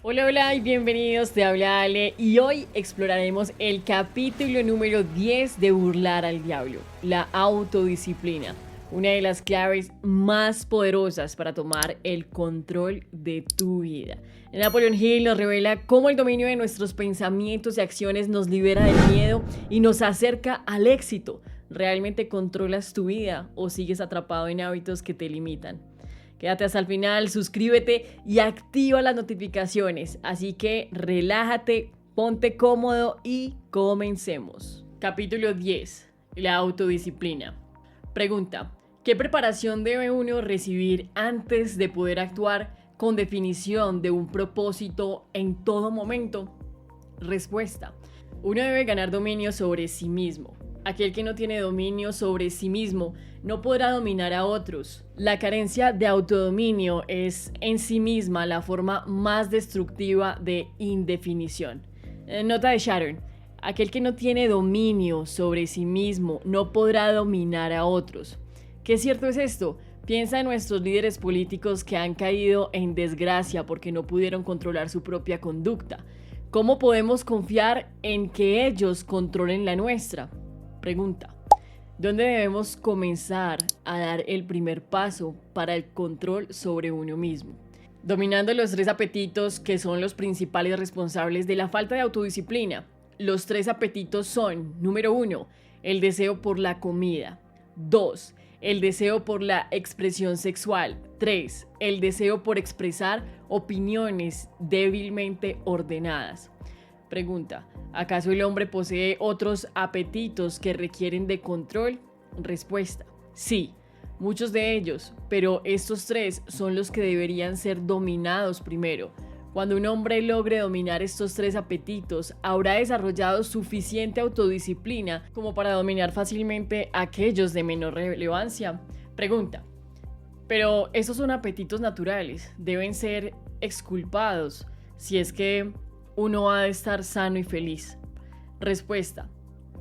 Hola, hola y bienvenidos, te habla Ale y hoy exploraremos el capítulo número 10 de Burlar al Diablo, la autodisciplina, una de las claves más poderosas para tomar el control de tu vida. Napoleon Hill nos revela cómo el dominio de nuestros pensamientos y acciones nos libera del miedo y nos acerca al éxito. ¿Realmente controlas tu vida o sigues atrapado en hábitos que te limitan? Quédate hasta el final, suscríbete y activa las notificaciones. Así que relájate, ponte cómodo y comencemos. Capítulo 10. La autodisciplina. Pregunta: ¿qué preparación debe uno recibir antes de poder actuar con definición de un propósito en todo momento? Respuesta: uno debe ganar dominio sobre sí mismo. Aquel que no tiene dominio sobre sí mismo no podrá dominar a otros. La carencia de autodominio es en sí misma la forma más destructiva de indefinición. Nota de Sharon: aquel que no tiene dominio sobre sí mismo no podrá dominar a otros. ¿Qué cierto es esto? Piensa en nuestros líderes políticos que han caído en desgracia porque no pudieron controlar su propia conducta. ¿Cómo podemos confiar en que ellos controlen la nuestra? Pregunta: ¿dónde debemos comenzar a dar el primer paso para el control sobre uno mismo? Dominando los tres apetitos que son los principales responsables de la falta de autodisciplina. Los tres apetitos son: número 1, el deseo por la comida; 2, el deseo por la expresión sexual; 3, el deseo por expresar opiniones débilmente ordenadas. Pregunta: ¿acaso el hombre posee otros apetitos que requieren de control? Respuesta: sí, muchos de ellos, pero estos tres son los que deberían ser dominados primero. Cuando un hombre logre dominar estos tres apetitos, habrá desarrollado suficiente autodisciplina como para dominar fácilmente aquellos de menor relevancia. Pregunta: pero esos son apetitos naturales, deben ser exculpados si es que uno ha de estar sano y feliz. Respuesta: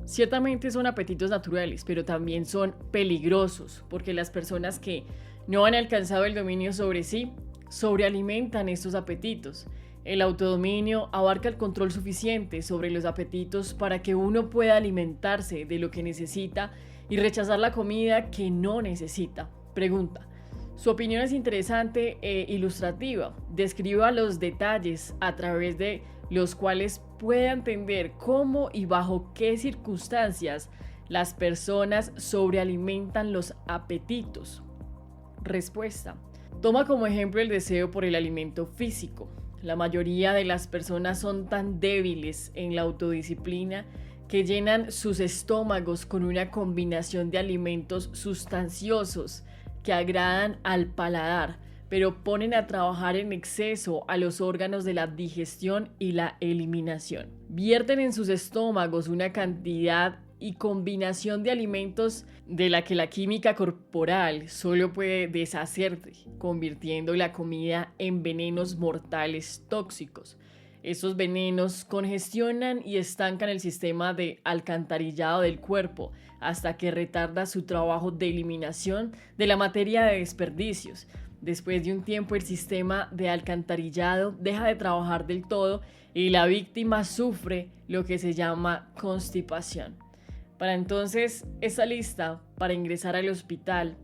ciertamente son apetitos naturales, pero también son peligrosos, porque las personas que no han alcanzado el dominio sobre sí, sobrealimentan estos apetitos. El autodominio abarca el control suficiente sobre los apetitos para que uno pueda alimentarse de lo que necesita y rechazar la comida que no necesita. Pregunta: su opinión es interesante e ilustrativa. Describa los detalles a través de los cuales puede entender cómo y bajo qué circunstancias las personas sobrealimentan los apetitos. Respuesta: toma como ejemplo el deseo por el alimento físico. La mayoría de las personas son tan débiles en la autodisciplina que llenan sus estómagos con una combinación de alimentos sustanciosos que agradan al paladar, pero ponen a trabajar en exceso a los órganos de la digestión y la eliminación. Vierten en sus estómagos una cantidad y combinación de alimentos de la que la química corporal solo puede deshacerse, convirtiendo la comida en venenos mortales tóxicos. Esos venenos congestionan y estancan el sistema de alcantarillado del cuerpo hasta que retarda su trabajo de eliminación de la materia de desperdicios. Después de un tiempo, el sistema de alcantarillado deja de trabajar del todo y la víctima sufre lo que se llama constipación. Para entonces, está lista para ingresar al hospital.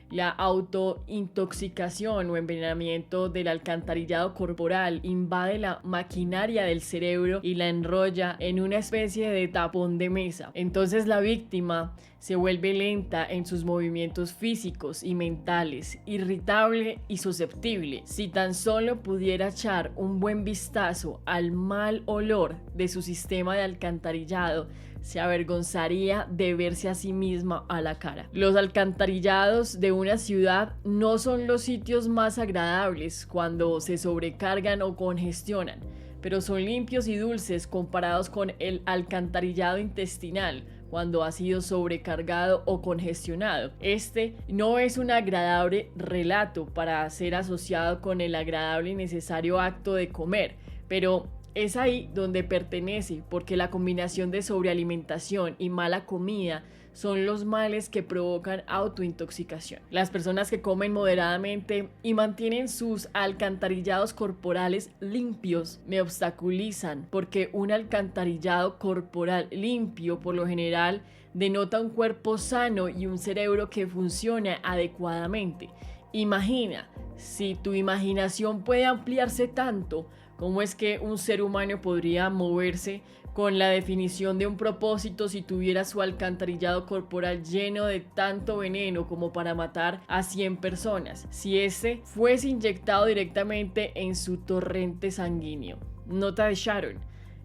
La autointoxicación o envenenamiento del alcantarillado corporal invade la maquinaria del cerebro y la enrolla en una especie de tapón de mesa. Entonces la víctima se vuelve lenta en sus movimientos físicos y mentales, irritable y susceptible. Si tan solo pudiera echar un buen vistazo al mal olor de su sistema de alcantarillado, se avergonzaría de verse a sí misma a la cara. Los alcantarillados de una ciudad no son los sitios más agradables cuando se sobrecargan o congestionan, pero son limpios y dulces comparados con el alcantarillado intestinal cuando ha sido sobrecargado o congestionado. Este no es un agradable relato para ser asociado con el agradable y necesario acto de comer, pero es ahí donde pertenece, porque la combinación de sobrealimentación y mala comida son los males que provocan autointoxicación. Las personas que comen moderadamente y mantienen sus alcantarillados corporales limpios me obstaculizan, porque un alcantarillado corporal limpio por lo general denota un cuerpo sano y un cerebro que funciona adecuadamente. Imagina, si tu imaginación puede ampliarse tanto, ¿cómo es que un ser humano podría moverse con la definición de un propósito si tuviera su alcantarillado corporal lleno de tanto veneno como para matar a 100 personas, si ese fuese inyectado directamente en su torrente sanguíneo? Nota de Sharon.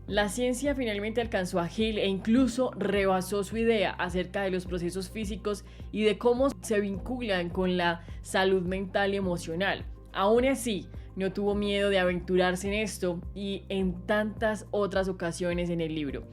La ciencia finalmente alcanzó a Hill e incluso rebasó su idea acerca de los procesos físicos y de cómo se vinculan con la salud mental y emocional. Aún así, no tuvo miedo de aventurarse en esto y en tantas otras ocasiones en el libro.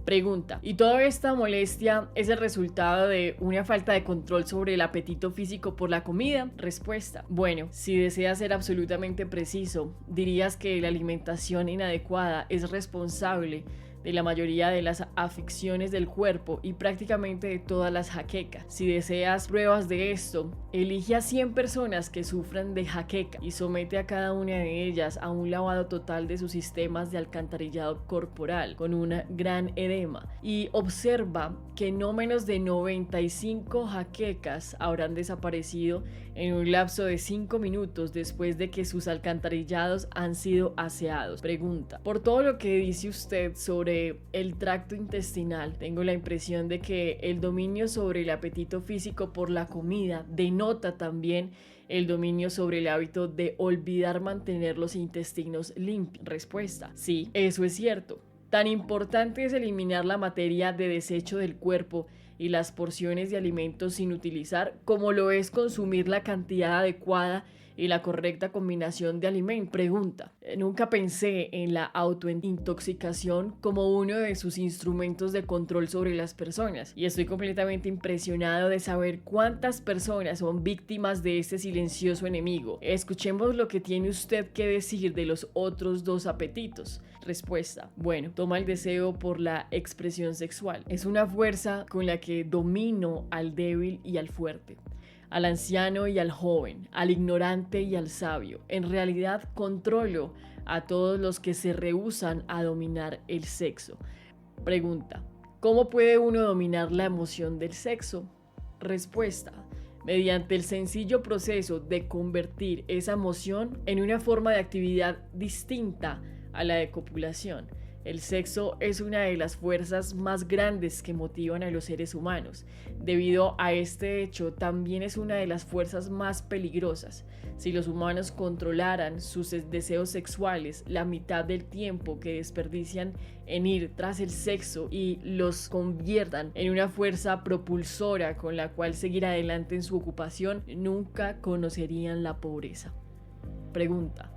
Pregunta: ¿y toda esta molestia es el resultado de una falta de control sobre el apetito físico por la comida? Respuesta: bueno, si deseas ser absolutamente preciso, dirías que la alimentación inadecuada es responsable de la mayoría de las afecciones del cuerpo y prácticamente de todas las jaquecas. Si deseas pruebas de esto, elige a 100 personas que sufran de jaqueca y somete a cada una de ellas a un lavado total de sus sistemas de alcantarillado corporal con un gran edema y observa que no menos de 95 jaquecas habrán desaparecido en un lapso de 5 minutos después de que sus alcantarillados han sido aseados. Pregunta: por todo lo que dice usted sobre el tracto intestinal, tengo la impresión de que el dominio sobre el apetito físico por la comida denota también el dominio sobre el hábito de olvidar mantener los intestinos limpios. Respuesta: sí, eso es cierto. Tan importante es eliminar la materia de desecho del cuerpo y las porciones de alimentos sin utilizar, como lo es consumir la cantidad adecuada y la correcta combinación de alimentos. Pregunta: nunca pensé en la autointoxicación como uno de sus instrumentos de control sobre las personas, y estoy completamente impresionado de saber cuántas personas son víctimas de este silencioso enemigo. Escuchemos lo que tiene usted que decir de los otros dos apetitos. Respuesta: bueno, toma el deseo por la expresión sexual. Es una fuerza con la que domino al débil y al fuerte, al anciano y al joven, al ignorante y al sabio. En realidad controlo a todos los que se rehúsan a dominar el sexo. Pregunta: ¿cómo puede uno dominar la emoción del sexo? Respuesta: mediante el sencillo proceso de convertir esa emoción en una forma de actividad distinta a la de copulación. El sexo es una de las fuerzas más grandes que motivan a los seres humanos. Debido a este hecho, también es una de las fuerzas más peligrosas. Si los humanos controlaran sus deseos sexuales la mitad del tiempo que desperdician en ir tras el sexo y los conviertan en una fuerza propulsora con la cual seguir adelante en su ocupación, nunca conocerían la pobreza. Pregunta: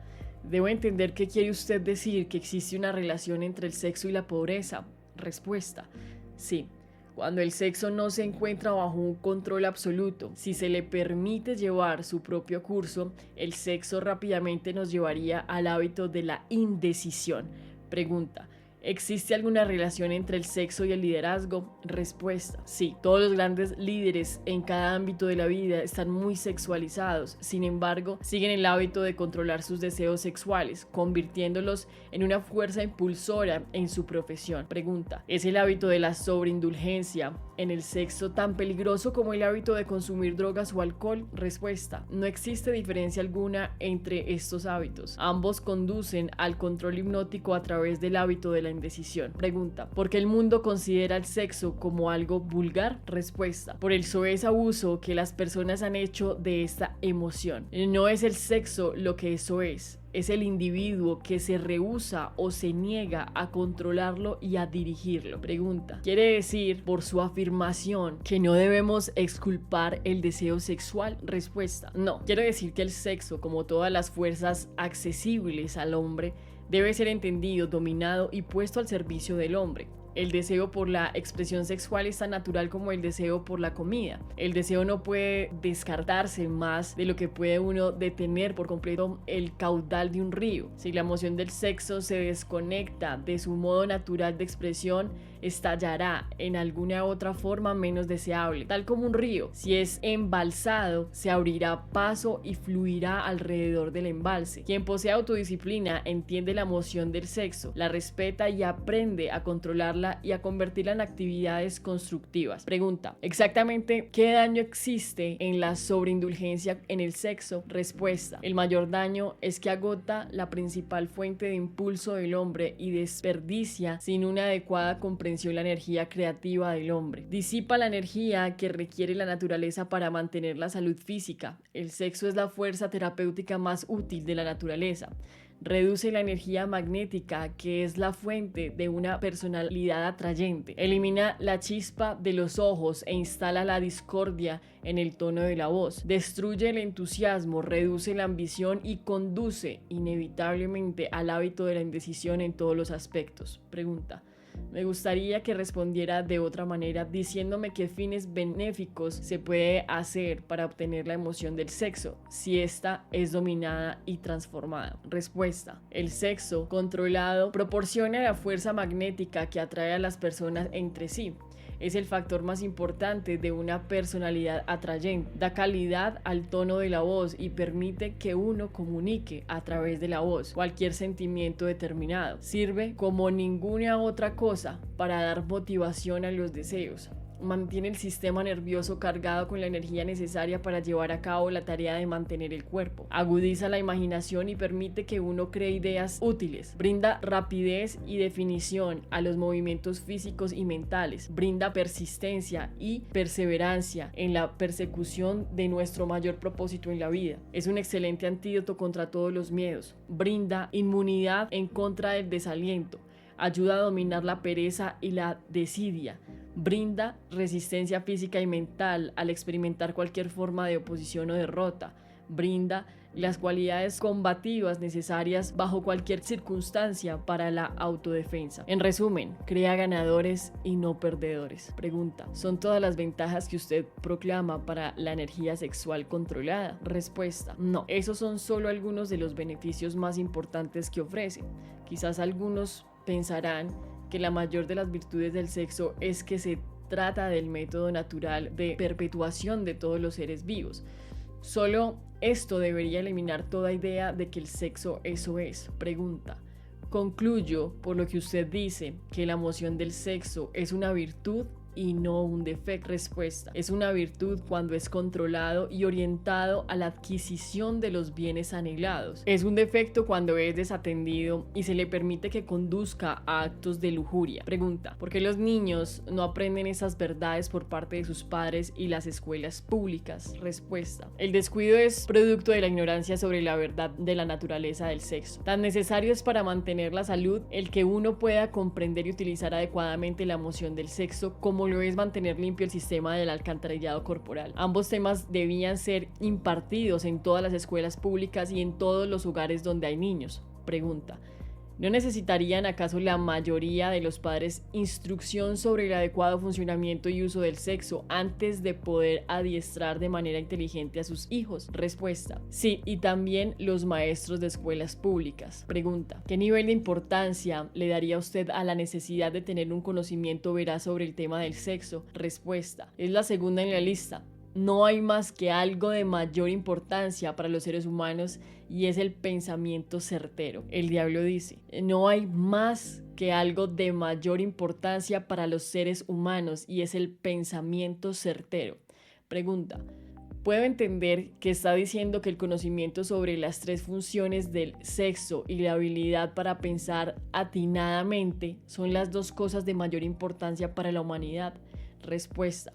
¿debo entender qué quiere usted decir que existe una relación entre el sexo y la pobreza? Respuesta: sí. Cuando el sexo no se encuentra bajo un control absoluto, si se le permite llevar su propio curso, el sexo rápidamente nos llevaría al hábito de la indecisión. Pregunta: ¿existe alguna relación entre el sexo y el liderazgo? Respuesta: sí. Todos los grandes líderes en cada ámbito de la vida están muy sexualizados. Sin embargo, siguen el hábito de controlar sus deseos sexuales, convirtiéndolos en una fuerza impulsora en su profesión. Pregunta: ¿es el hábito de la sobreindulgencia en el sexo tan peligroso como el hábito de consumir drogas o alcohol? Respuesta: no existe diferencia alguna entre estos hábitos. Ambos conducen al control hipnótico a través del hábito de la indecisión. Pregunta: ¿por qué el mundo considera el sexo como algo vulgar? Respuesta: por el soez abuso que las personas han hecho de esta emoción. No es el sexo lo que eso es el individuo que se rehúsa o se niega a controlarlo y a dirigirlo. Pregunta: ¿quiere decir por su afirmación que no debemos exculpar el deseo sexual? Respuesta: no. Quiero decir que el sexo, como todas las fuerzas accesibles al hombre, debe ser entendido, dominado y puesto al servicio del hombre. El deseo por la expresión sexual es tan natural como el deseo por la comida. El deseo no puede descartarse más de lo que puede uno detener por completo el caudal de un río. Si la emoción del sexo se desconecta de su modo natural de expresión, estallará en alguna otra forma menos deseable, tal como un río. Si es embalsado, se abrirá paso y fluirá alrededor del embalse. Quien posee autodisciplina entiende la emoción del sexo, la respeta y aprende a controlarla y a convertirla en actividades constructivas. Pregunta: ¿exactamente qué daño existe en la sobreindulgencia en el sexo? Respuesta: el mayor daño es que agota la principal fuente de impulso del hombre y desperdicia sin una adecuada comprensión la energía creativa del hombre. Disipa la energía que requiere la naturaleza para mantener la salud física. El sexo es la fuerza terapéutica más útil de la naturaleza. Reduce la energía magnética, que es la fuente de una personalidad atrayente. Elimina la chispa de los ojos e instala la discordia en el tono de la voz. Destruye el entusiasmo, reduce la ambición y conduce inevitablemente al hábito de la indecisión en todos los aspectos. Pregunta: me gustaría que respondiera de otra manera diciéndome qué fines benéficos se puede hacer para obtener la emoción del sexo si ésta es dominada y transformada. Respuesta: el sexo controlado proporciona la fuerza magnética que atrae a las personas entre sí. Es el factor más importante de una personalidad atrayente. Da calidad al tono de la voz y permite que uno comunique a través de la voz cualquier sentimiento determinado. Sirve como ninguna otra cosa para dar motivación a los deseos. Mantiene el sistema nervioso cargado con la energía necesaria para llevar a cabo la tarea de mantener el cuerpo. Agudiza la imaginación y permite que uno cree ideas útiles. Brinda rapidez y definición a los movimientos físicos y mentales. Brinda persistencia y perseverancia en la persecución de nuestro mayor propósito en la vida. Es un excelente antídoto contra todos los miedos. Brinda inmunidad en contra del desaliento. Ayuda a dominar la pereza y la desidia. Brinda resistencia física y mental al experimentar cualquier forma de oposición o derrota. Brinda las cualidades combativas necesarias bajo cualquier circunstancia para la autodefensa. En resumen, crea ganadores y no perdedores. Pregunta: ¿son todas las ventajas que usted proclama para la energía sexual controlada? Respuesta: no, esos son solo algunos de los beneficios más importantes que ofrece. Quizás algunos pensarán que la mayor de las virtudes del sexo es que se trata del método natural de perpetuación de todos los seres vivos. Solo esto debería eliminar toda idea de que el sexo eso es. Pregunta: concluyo por lo que usted dice que la emoción del sexo es una virtud y no un defecto. Respuesta: es una virtud cuando es controlado y orientado a la adquisición de los bienes anhelados. Es un defecto cuando es desatendido y se le permite que conduzca a actos de lujuria. Pregunta: ¿por qué los niños no aprenden esas verdades por parte de sus padres y las escuelas públicas? Respuesta: el descuido es producto de la ignorancia sobre la verdad de la naturaleza del sexo. Tan necesario es para mantener la salud el que uno pueda comprender y utilizar adecuadamente la emoción del sexo como lo es mantener limpio el sistema del alcantarillado corporal. Ambos temas debían ser impartidos en todas las escuelas públicas y en todos los hogares donde hay niños. Pregunta: ¿no necesitarían acaso la mayoría de los padres instrucción sobre el adecuado funcionamiento y uso del sexo antes de poder adiestrar de manera inteligente a sus hijos? Respuesta: sí, y también los maestros de escuelas públicas. Pregunta: ¿qué nivel de importancia le daría usted a la necesidad de tener un conocimiento veraz sobre el tema del sexo? Respuesta: es la segunda en la lista. No hay más que algo de mayor importancia para los seres humanos y es el pensamiento certero. El diablo dice: no hay más que algo de mayor importancia para los seres humanos y es el pensamiento certero. Pregunta: puedo entender que está diciendo que el conocimiento sobre las tres funciones del sexo y la habilidad para pensar atinadamente son las dos cosas de mayor importancia para la humanidad. Respuesta: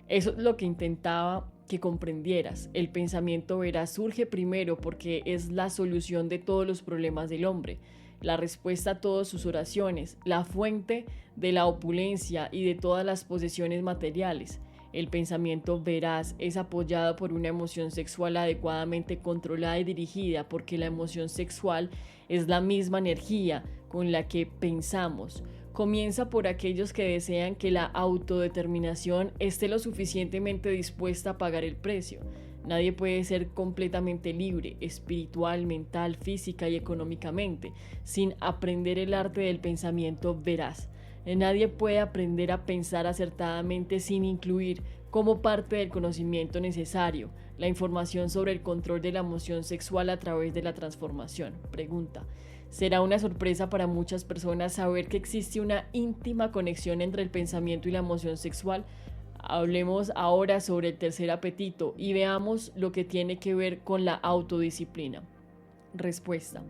eso es lo que intentaba que comprendieras. El pensamiento veraz surge primero porque es la solución de todos los problemas del hombre, la respuesta a todas sus oraciones, la fuente de la opulencia y de todas las posesiones materiales. El pensamiento veraz es apoyado por una emoción sexual adecuadamente controlada y dirigida, porque la emoción sexual es la misma energía con la que pensamos. comienza por aquellos que desean que la autodeterminación esté lo suficientemente dispuesta a pagar el precio. Nadie puede ser completamente libre, espiritual, mental, física y económicamente, sin aprender el arte del pensamiento veraz. Nadie puede aprender a pensar acertadamente sin incluir, como parte del conocimiento necesario, la información sobre el control de la emoción sexual a través de la transformación. Pregunta: ¿será una sorpresa para muchas personas saber que existe una íntima conexión entre el pensamiento y la emoción sexual? Hablemos ahora sobre el tercer apetito y veamos lo que tiene que ver con la autodisciplina. Respuesta: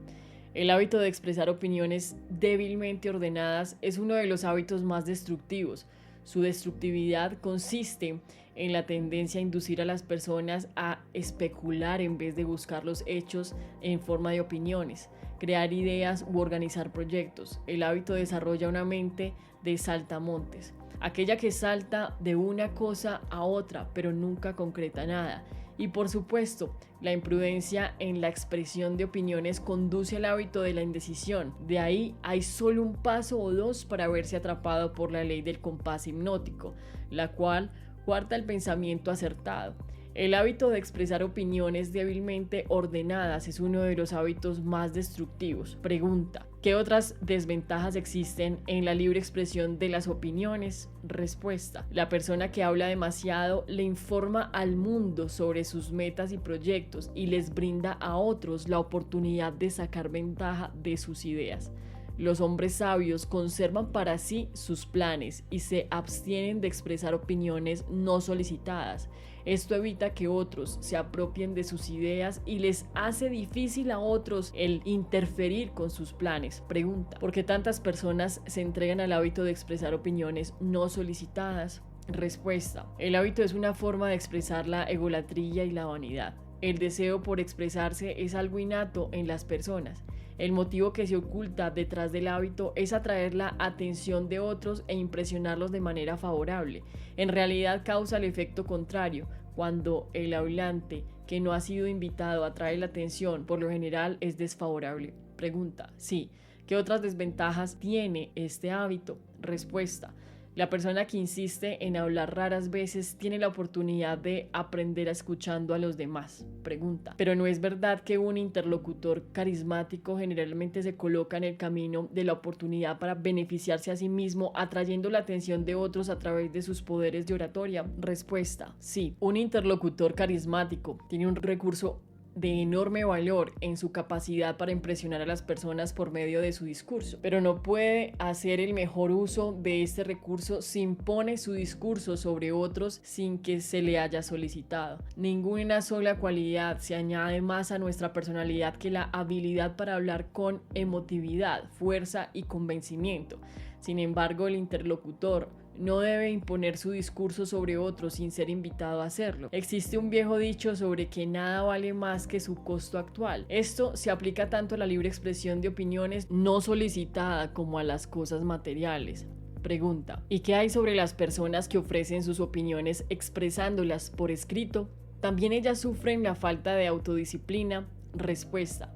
el hábito de expresar opiniones débilmente ordenadas es uno de los hábitos más destructivos. Su destructividad consiste en la tendencia a inducir a las personas a especular en vez de buscar los hechos en forma de opiniones, crear ideas u organizar proyectos. El hábito desarrolla una mente de saltamontes, aquella que salta de una cosa a otra pero nunca concreta nada. Y por supuesto, la imprudencia en la expresión de opiniones conduce al hábito de la indecisión. De ahí hay solo un paso o dos para verse atrapado por la ley del compás hipnótico, la cual cuarta el pensamiento acertado. El hábito de expresar opiniones débilmente ordenadas es uno de los hábitos más destructivos. Pregunta: ¿qué otras desventajas existen en la libre expresión de las opiniones? Respuesta: la persona que habla demasiado le informa al mundo sobre sus metas y proyectos y les brinda a otros la oportunidad de sacar ventaja de sus ideas. Los hombres sabios conservan para sí sus planes y se abstienen de expresar opiniones no solicitadas. Esto evita que otros se apropien de sus ideas y les hace difícil a otros el interferir con sus planes. Pregunta: ¿por qué tantas personas se entregan al hábito de expresar opiniones no solicitadas? Respuesta: el hábito es una forma de expresar la egolatría y la vanidad. El deseo por expresarse es algo innato en las personas. El motivo que se oculta detrás del hábito es atraer la atención de otros e impresionarlos de manera favorable. En realidad causa el efecto contrario. Cuando el hablante que no ha sido invitado atrae la atención, por lo general es desfavorable. Pregunta: sí. ¿Qué otras desventajas tiene este hábito? Respuesta: la persona que insiste en hablar raras veces tiene la oportunidad de aprender escuchando a los demás. Pregunta: ¿pero no es verdad que un interlocutor carismático generalmente se coloca en el camino de la oportunidad para beneficiarse a sí mismo, atrayendo la atención de otros a través de sus poderes de oratoria? Respuesta: sí. Un interlocutor carismático tiene un recurso de enorme valor en su capacidad para impresionar a las personas por medio de su discurso, pero no puede hacer el mejor uso de este recurso si impone su discurso sobre otros sin que se le haya solicitado. Ninguna sola cualidad se añade más a nuestra personalidad que la habilidad para hablar con emotividad, fuerza y convencimiento. Sin embargo, el interlocutor no debe imponer su discurso sobre otros sin ser invitado a hacerlo. Existe un viejo dicho sobre que nada vale más que su costo actual. Esto se aplica tanto a la libre expresión de opiniones no solicitada como a las cosas materiales. Pregunta: ¿y qué hay sobre las personas que ofrecen sus opiniones expresándolas por escrito? ¿También ellas sufren la falta de autodisciplina? Respuesta: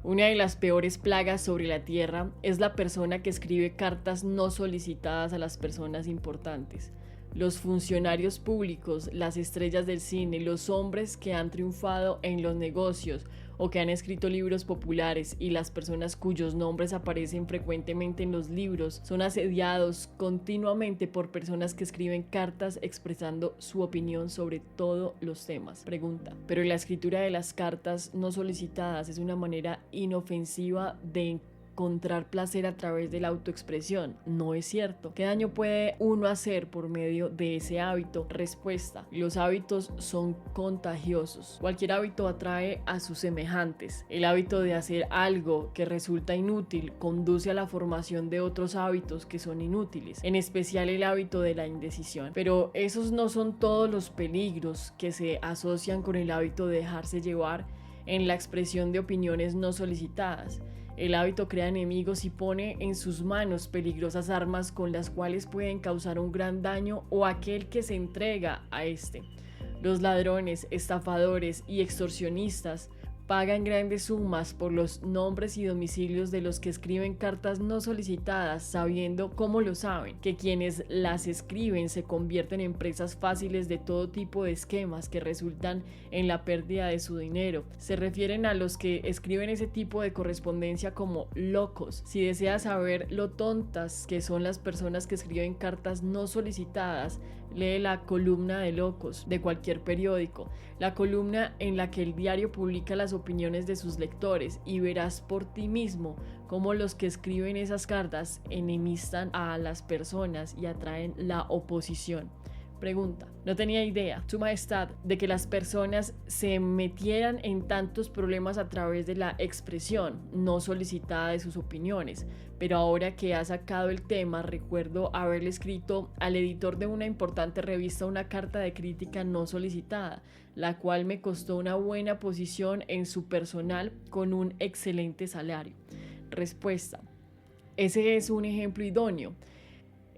una de las peores plagas sobre la tierra es la persona que escribe cartas no solicitadas a las personas importantes. Los funcionarios públicos, las estrellas del cine, los hombres que han triunfado en los negocios o que han escrito libros populares y las personas cuyos nombres aparecen frecuentemente en los libros son asediados continuamente por personas que escriben cartas expresando su opinión sobre todos los temas. Pregunta: ¿pero la escritura de las cartas no solicitadas es una manera inofensiva de encontrar placer a través de la autoexpresión? No es cierto. ¿Qué daño puede uno hacer por medio de ese hábito? Respuesta: los hábitos son contagiosos. Cualquier hábito atrae a sus semejantes. El hábito de hacer algo que resulta inútil conduce a la formación de otros hábitos que son inútiles, en especial el hábito de la indecisión. Pero esos no son todos los peligros que se asocian con el hábito de dejarse llevar en la expresión de opiniones no solicitadas. El hábito crea enemigos y pone en sus manos peligrosas armas con las cuales pueden causar un gran daño o aquel que se entrega a este. Los ladrones, estafadores y extorsionistas pagan grandes sumas por los nombres y domicilios de los que escriben cartas no solicitadas, sabiendo cómo lo saben, que quienes las escriben se convierten en presas fáciles de todo tipo de esquemas que resultan en la pérdida de su dinero. Se refieren a los que escriben ese tipo de correspondencia como locos. Si deseas saber lo tontas que son las personas que escriben cartas no solicitadas, lee la columna de locos de cualquier periódico, la columna en la que el diario publica las opiniones de sus lectores, y verás por ti mismo cómo los que escriben esas cartas enemistan a las personas y atraen la oposición. Pregunta: no tenía idea, Su Majestad, de que las personas se metieran en tantos problemas a través de la expresión no solicitada de sus opiniones, pero ahora que ha sacado el tema, recuerdo haberle escrito al editor de una importante revista una carta de crítica no solicitada, la cual me costó una buena posición en su personal con un excelente salario. Respuesta: ese es un ejemplo idóneo.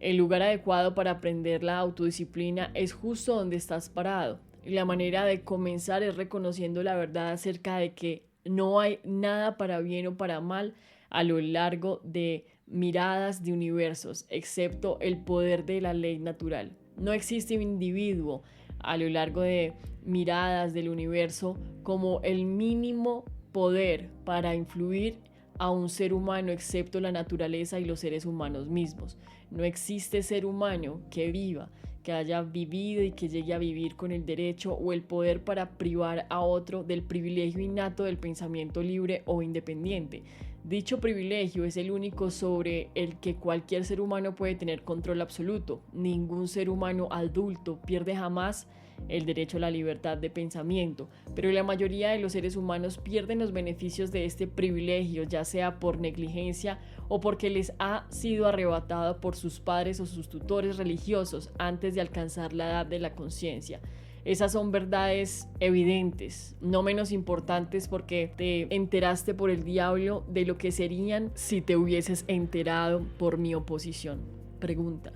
El lugar adecuado para aprender la autodisciplina es justo donde estás parado. Y la manera de comenzar es reconociendo la verdad acerca de que no hay nada para bien o para mal a lo largo de miradas de universos, excepto el poder de la ley natural. No existe un individuo a lo largo de miradas del universo como el mínimo poder para influir a un ser humano, excepto la naturaleza y los seres humanos mismos. No existe ser humano que viva, que haya vivido y que llegue a vivir con el derecho o el poder para privar a otro del privilegio innato del pensamiento libre o independiente. Dicho privilegio es el único sobre el que cualquier ser humano puede tener control absoluto. Ningún ser humano adulto pierde jamás el derecho a la libertad de pensamiento, pero la mayoría de los seres humanos pierden los beneficios de este privilegio, ya sea por negligencia o porque les ha sido arrebatado por sus padres o sus tutores religiosos antes de alcanzar la edad de la conciencia. Esas son verdades evidentes, no menos importantes porque te enteraste por el diablo de lo que serían si te hubieses enterado por mi oposición. Pregunta: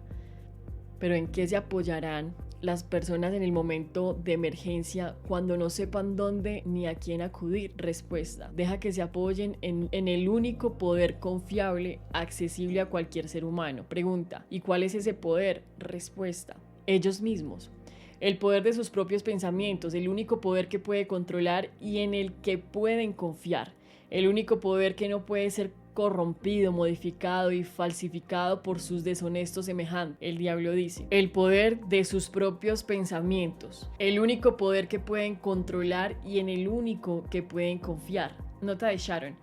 ¿pero en qué se apoyarán las personas en el momento de emergencia cuando no sepan dónde ni a quién acudir? Respuesta: deja que se apoyen en el único poder confiable accesible a cualquier ser humano. Pregunta: ¿y cuál es ese poder? Respuesta: ellos mismos. El poder de sus propios pensamientos, el único poder que puede controlar y en el que pueden confiar, el único poder que no puede ser corrompido, modificado y falsificado por sus deshonestos semejantes. El diablo dice: el poder de sus propios pensamientos, el único poder que pueden controlar y en el único que pueden confiar. Nota de Sharon: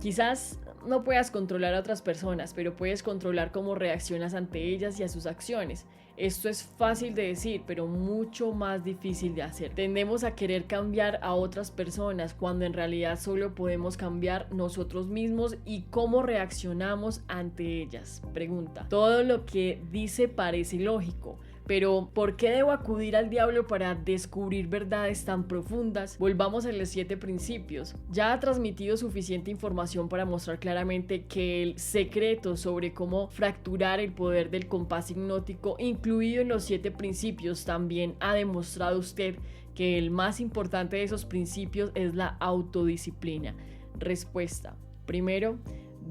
quizás no puedas controlar a otras personas, pero puedes controlar cómo reaccionas ante ellas y a sus acciones. Esto es fácil de decir, pero mucho más difícil de hacer. Tendemos a querer cambiar a otras personas cuando en realidad solo podemos cambiar nosotros mismos y cómo reaccionamos ante ellas. Pregunta: todo lo que dice parece lógico, pero ¿por qué debo acudir al diablo para descubrir verdades tan profundas? Volvamos a los 7 principios. Ya ha transmitido suficiente información para mostrar claramente que el secreto sobre cómo fracturar el poder del compás hipnótico, incluido en los 7 principios, también ha demostrado usted que el más importante de esos principios es la autodisciplina. Respuesta: primero,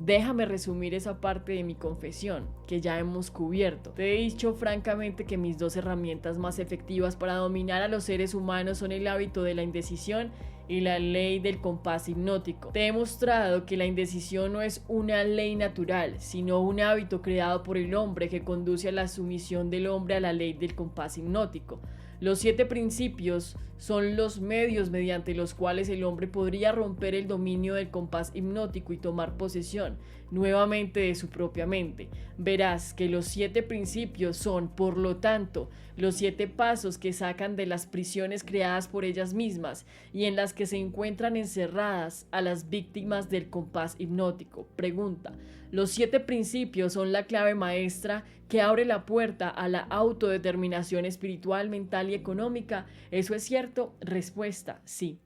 déjame resumir esa parte de mi confesión que ya hemos cubierto. Te he dicho francamente que mis 2 herramientas más efectivas para dominar a los seres humanos son el hábito de la indecisión y la ley del compás hipnótico. Te he mostrado que la indecisión no es una ley natural, sino un hábito creado por el hombre que conduce a la sumisión del hombre a la ley del compás hipnótico. Los 7 principios son los medios mediante los cuales el hombre podría romper el dominio del compás hipnótico y tomar posesión nuevamente de su propia mente. Verás que los 7 principios son, por lo tanto, los 7 pasos que sacan de las prisiones creadas por ellas mismas y en las que se encuentran encerradas a las víctimas del compás hipnótico. Pregunta: los 7 principios son la clave maestra que abre la puerta a la autodeterminación espiritual, mental y económica. ¿Eso es cierto? Respuesta: sí.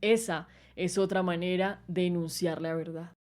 Esa es otra manera de enunciar la verdad.